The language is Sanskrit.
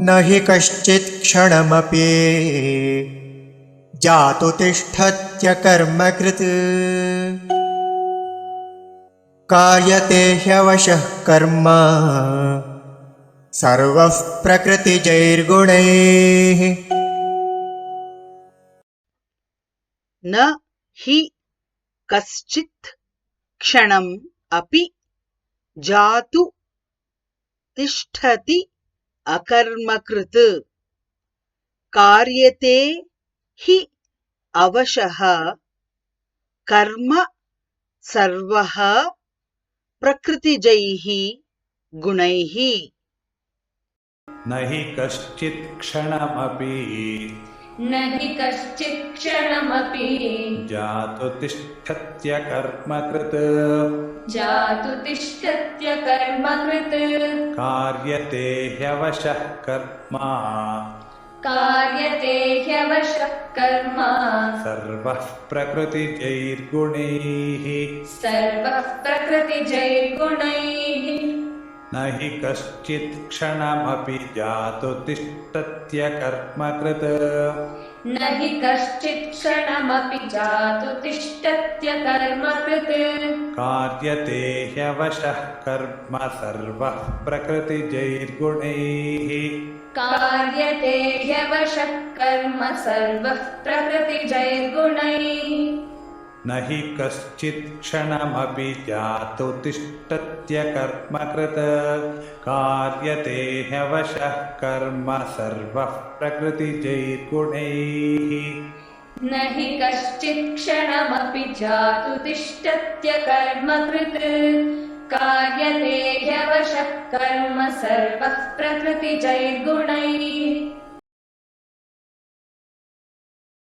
न हि कश्चित् क्षणमपि जातु तिष्ठत्यकर्मकृत् कार्यते ह्यवशः कर्म सर्वः प्रकृतिजैर्गुणैः। न हि कश्चित् क्षणम् अपि जातु तिष्ठति अकर्मकृत् कार्यते हि अवशः कर्म सर्वः प्रकृतिजैः गुणैः। न हि कश्चित् क्षणमपि जातु तिष्ठत्यकर्मकृत् कार्यते ह्यवशः कर्म सर्वः प्रकृतिजैर्गुणैः। न हि कश्चित् क्षणमपि जातु तिष्ठत्यकर्मकृत् कार्यते ह्यवशः कर्म सर्वः प्रकृतिजैर्गुणैः। न हि कश्चित् क्षणमपि जातु तिष्ठत्यकर्मकृत् कार्यते ह्यवशः कर्म सर्वः प्रकृतिजैर्गुणैः। न हि कश्चित् क्षणमपि जातु तिष्ठत्यकर्मकृत् कार्यते ह्यवशः कर्म सर्वः प्रकृतिजैर्गुणैः।